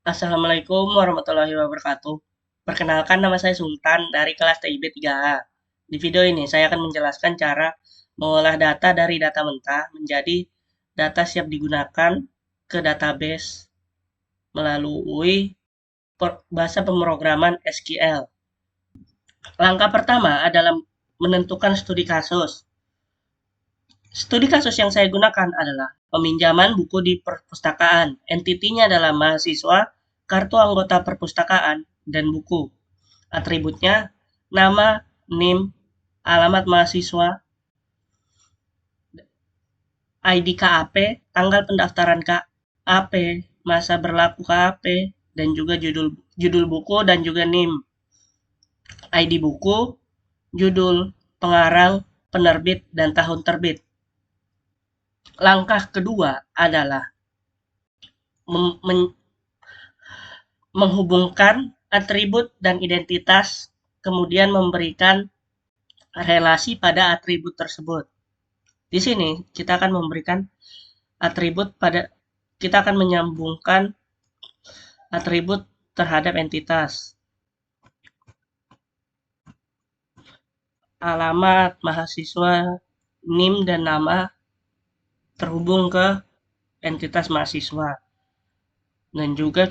Assalamualaikum warahmatullahi wabarakatuh. Perkenalkan, nama saya Sultan dari kelas TIB 3A. Di video ini saya akan menjelaskan cara mengolah data dari data mentah menjadi data siap digunakan ke database melalui bahasa pemrograman SQL. Langkah pertama adalah menentukan studi kasus. Studi kasus yang saya gunakan adalah peminjaman buku di perpustakaan. Entitinya adalah mahasiswa, kartu anggota perpustakaan, dan buku. Atributnya nama, NIM, alamat mahasiswa, ID KAP, tanggal pendaftaran KAP, masa berlaku KAP, dan juga judul buku dan juga NIM. ID buku, judul, pengarang, penerbit, dan tahun terbit. Langkah kedua adalah menghubungkan atribut dan identitas, kemudian memberikan relasi pada atribut tersebut. Di sini kita akan memberikan atribut kita akan menyambungkan atribut terhadap entitas. Alamat mahasiswa, NIM dan nama terhubung ke entitas mahasiswa. Dan juga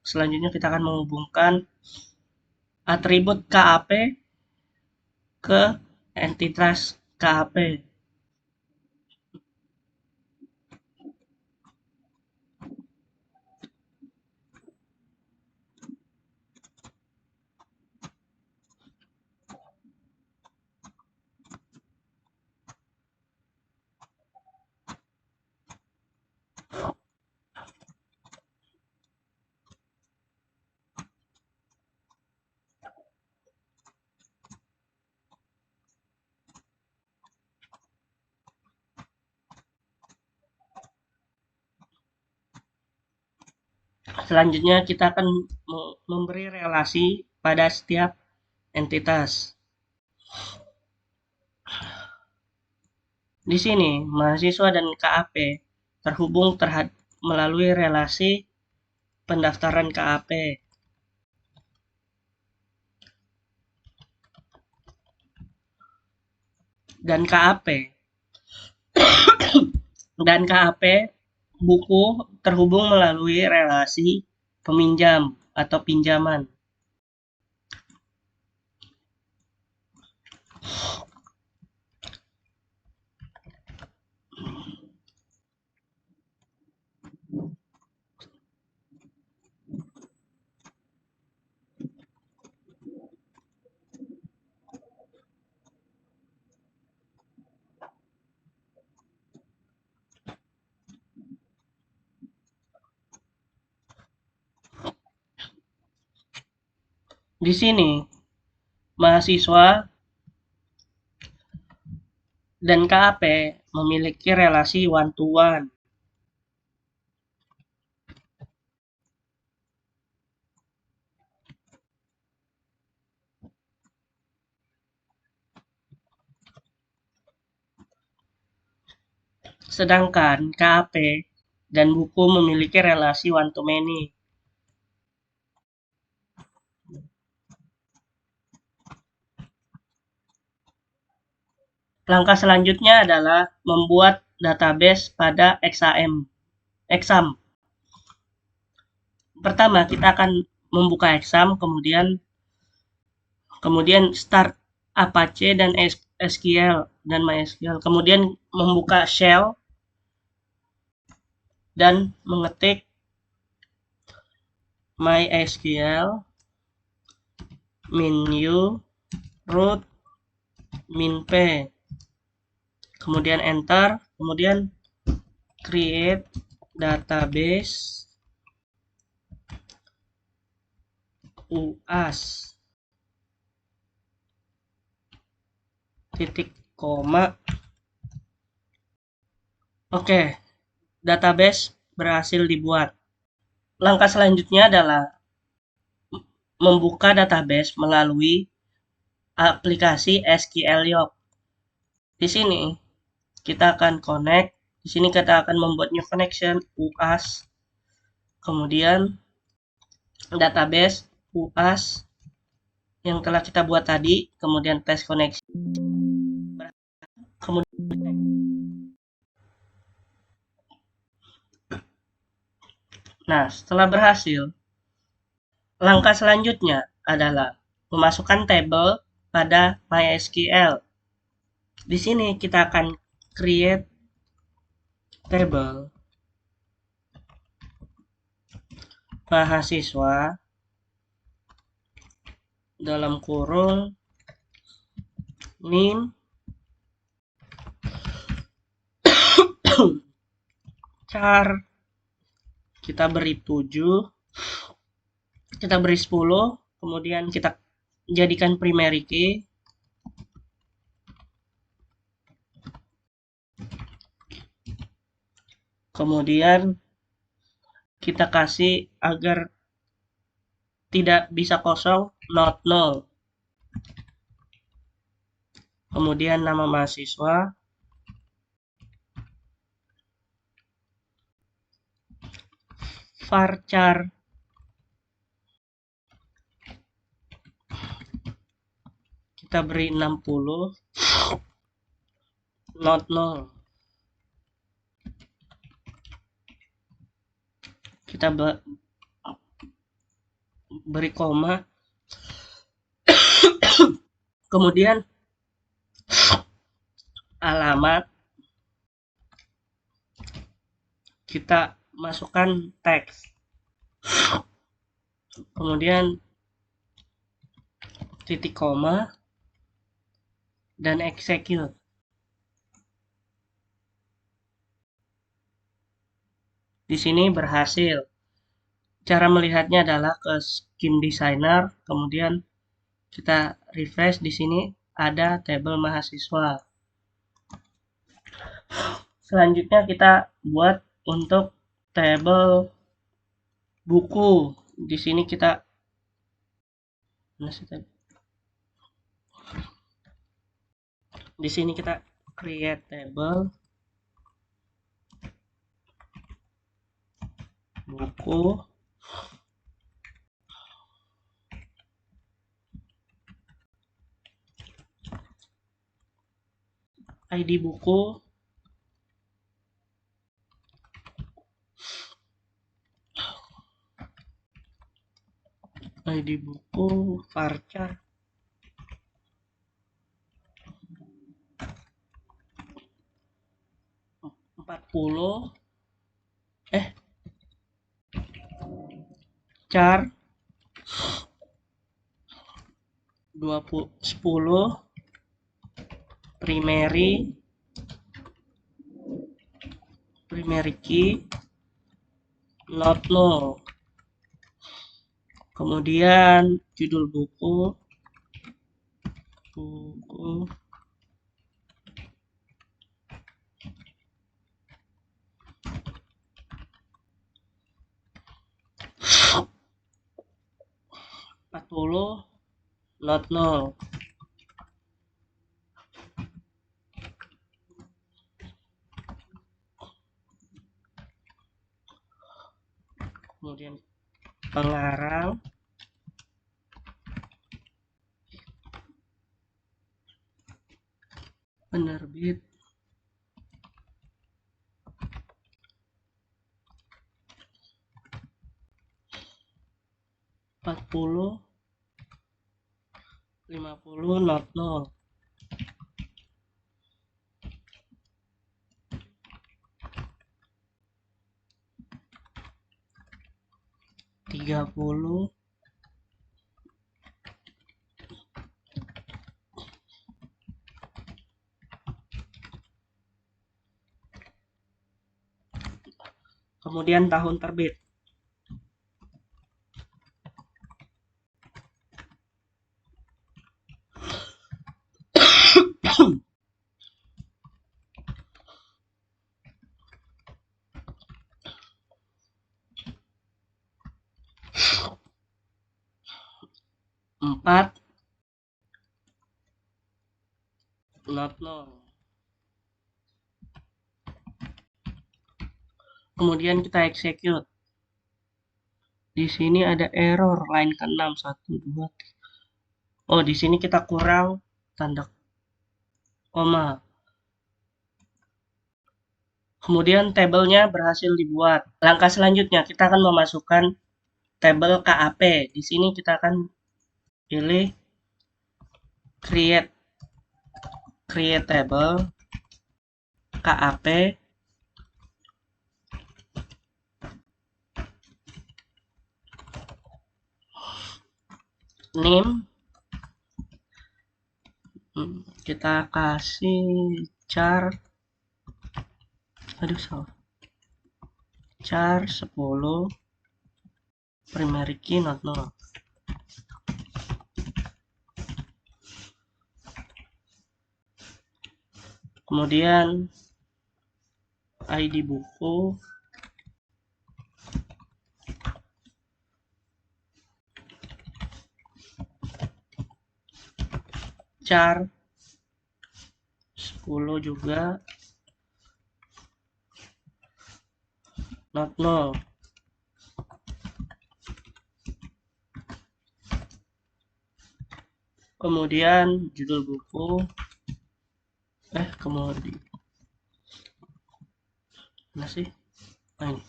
selanjutnya kita akan menghubungkan atribut KAP ke entitas KAP. Selanjutnya kita akan memberi relasi pada setiap entitas. Di sini, mahasiswa dan KAP terhubung melalui relasi pendaftaran KAP. Dan KAP buku terhubung melalui relasi peminjam atau pinjaman. Di sini, mahasiswa dan KAP memiliki relasi one-to-one. Sedangkan KAP dan buku memiliki relasi one-to-many. Langkah selanjutnya adalah membuat database pada exam. Pertama, kita akan membuka exam, kemudian start Apache dan SQL dan MySQL. Kemudian membuka shell dan mengetik MySQL min-u root min-p. Kemudian enter, kemudian create database UAS titik koma. Oke, database berhasil dibuat. Langkah selanjutnya adalah membuka database melalui aplikasi SQLiok. Di sini kita akan connect. Di sini kita akan membuat new connection UAS. Kemudian database UAS yang telah kita buat tadi, kemudian tes koneksi, kemudian nah, setelah berhasil, langkah selanjutnya adalah memasukkan tabel pada MySQL. Di sini kita akan create table mahasiswa dalam kurung NIM char, kita beri 7, kita beri 10, kemudian kita jadikan primary key, kemudian kita kasih agar tidak bisa kosong not null, kemudian nama mahasiswa, varchar kita beri 60, not null, kita beri koma, kemudian alamat kita masukkan teks, kemudian titik koma dan execute. Di sini berhasil. Cara melihatnya adalah ke Scheme Designer, kemudian kita refresh. Di sini ada tabel mahasiswa. Selanjutnya kita buat untuk tabel buku. Di sini kita create table buku, ID buku, varchar, char 10, primary key, not null, kemudian judul buku 40, not null, kemudian pengarang, penerbit, not null, 30, kemudian tahun terbit. Empat, not null. Kemudian kita execute. Di sini ada error line ke-6 1 2. Oh, di sini kita kurang tanda koma. Kemudian tabelnya berhasil dibuat. Langkah selanjutnya kita akan memasukkan tabel KAP. Di sini kita akan pilih create table KAP name. Kita kasih char, char 10 primary key not null. Kemudian ID buku, char 10 juga not null. Kemudian judul buku, kemudian mana sih? Ini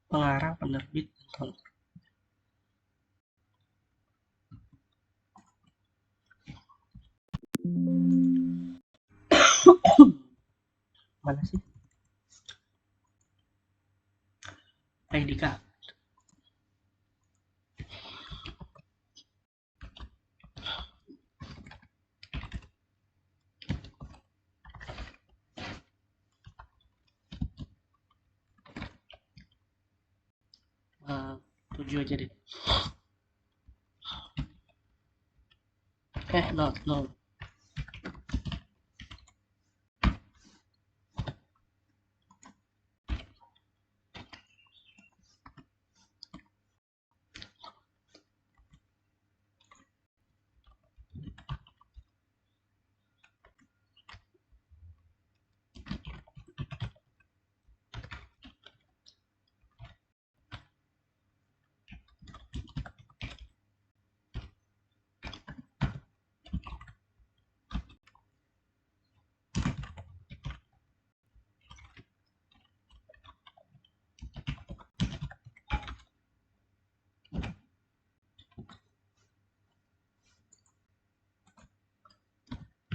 pengarang, penerbit, mana sih? IDK. Tujuh aja deh. No.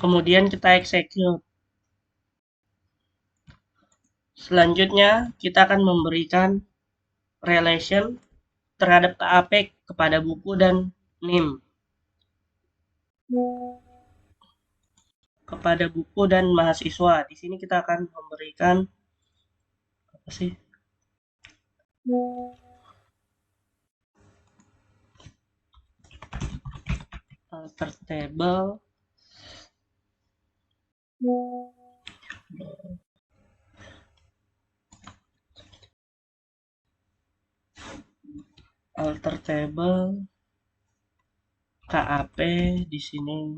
Kemudian kita execute. Selanjutnya kita akan memberikan relation terhadap KAP kepada buku dan NIM. Kepada buku dan mahasiswa. Di sini kita akan memberikan apa sih? Alter table KAP. Di sini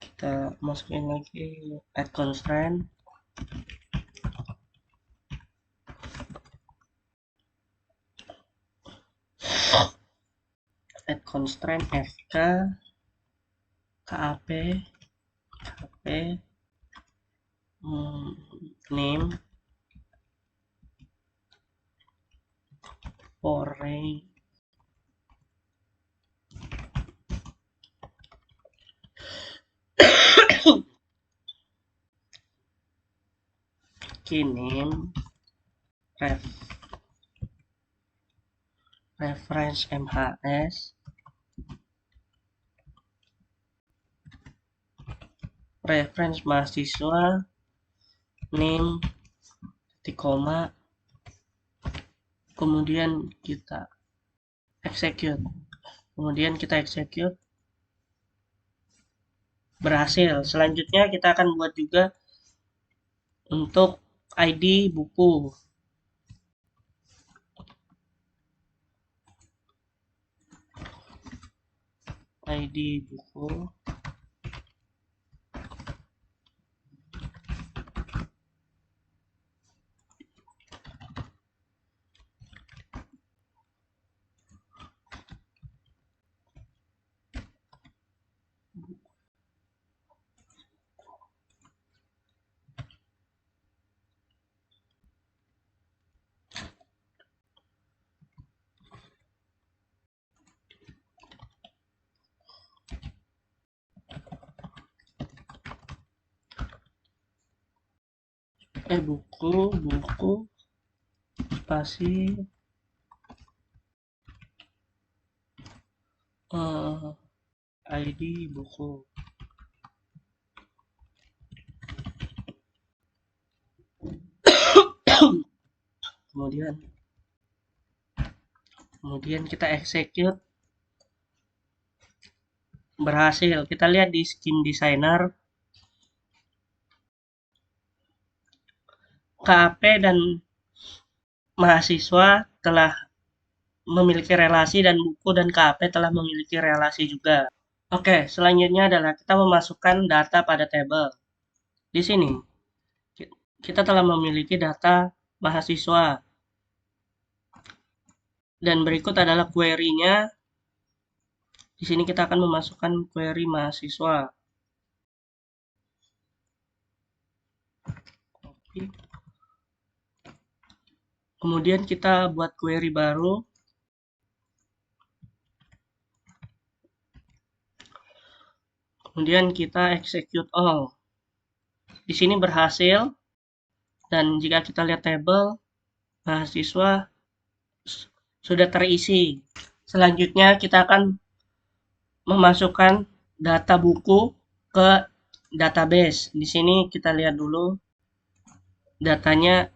kita masukin lagi add constraint. Add constraint fk KAP name foreign key name reference MHS reference mahasiswa name titik koma, kemudian kita execute. Berhasil. Selanjutnya kita akan buat juga untuk ID buku. ID buku buku spasi ID buku. kemudian kita execute, berhasil. Kita lihat di scheme designer, KAP dan mahasiswa telah memiliki relasi, dan buku dan KAP telah memiliki relasi juga. Oke, selanjutnya adalah kita memasukkan data pada tabel. Di sini kita telah memiliki data mahasiswa, dan berikut adalah query-nya. Di sini kita akan memasukkan query mahasiswa. Copy. Kemudian kita buat query baru. Kemudian kita execute all. Di sini berhasil, dan jika kita lihat tabel mahasiswa sudah terisi. Selanjutnya kita akan memasukkan data buku ke database. Di sini kita lihat dulu datanya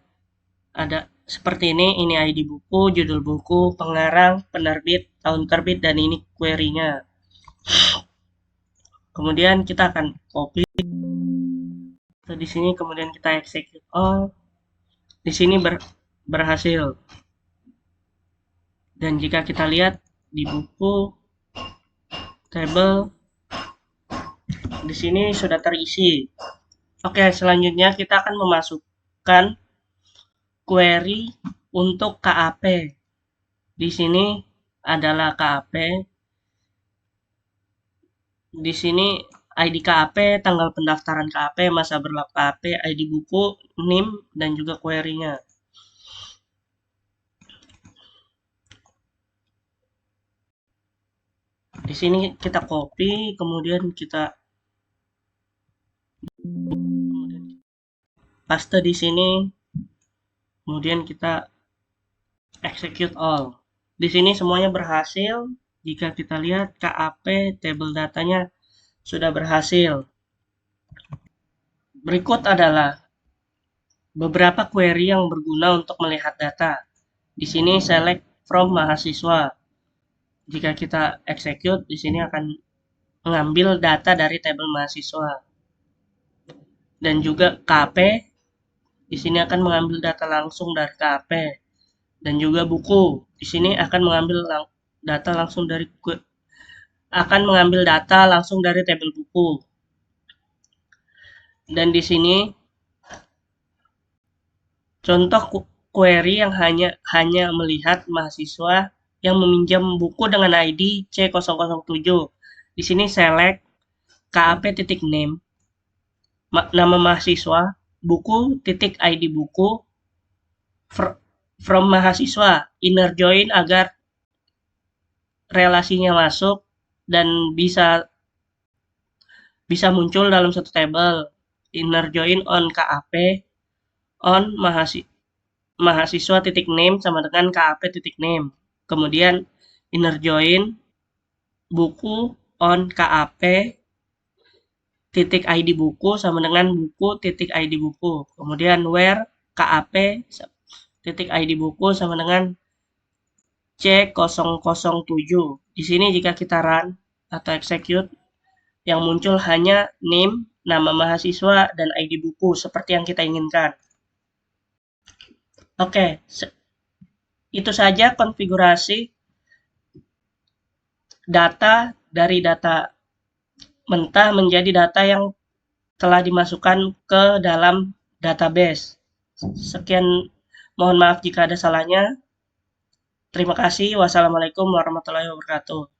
ada seperti ini. Ini ID buku, judul buku, pengarang, penerbit, tahun terbit, dan ini query-nya. Kemudian kita akan copy di sini, kemudian kita execute all. Di sini berhasil. Dan jika kita lihat di buku table, di sini sudah terisi. Oke, selanjutnya kita akan memasukkan query untuk KAP. Di sini adalah KAP. Di sini ID KAP, tanggal pendaftaran KAP, masa berlaku KAP, ID buku, NIM, dan juga query-nya. Di sini kita copy, kemudian kita paste di sini, kemudian kita execute all. Di sini semuanya berhasil. Jika kita lihat KAP, table datanya sudah berhasil. Berikut adalah beberapa query yang berguna untuk melihat data. Di sini select from mahasiswa. Jika kita execute, di sini akan mengambil data dari tabel mahasiswa. Dan juga KAP, di sini akan mengambil data langsung dari KAP. Dan juga buku, di sini akan mengambil data langsung dari tabel buku. Dan di sini contoh query yang hanya melihat mahasiswa yang meminjam buku dengan ID C007. Di sini select KAP.name, nama mahasiswa, buku titik ID buku, from mahasiswa, inner join agar relasinya masuk dan bisa muncul dalam satu tabel. Inner join on KAP, on mahasiswa titik name sama dengan KAP titik name. Kemudian inner join buku on KAP titik ID buku sama dengan buku titik ID buku. Kemudian where KAP titik ID buku sama dengan C007. Di sini jika kita run atau execute, yang muncul hanya name, nama mahasiswa, dan ID buku seperti yang kita inginkan. Oke, itu saja konfigurasi data dari data mentah menjadi data yang telah dimasukkan ke dalam database. Sekian, mohon maaf jika ada salahnya. Terima kasih. Wassalamualaikum warahmatullahi wabarakatuh.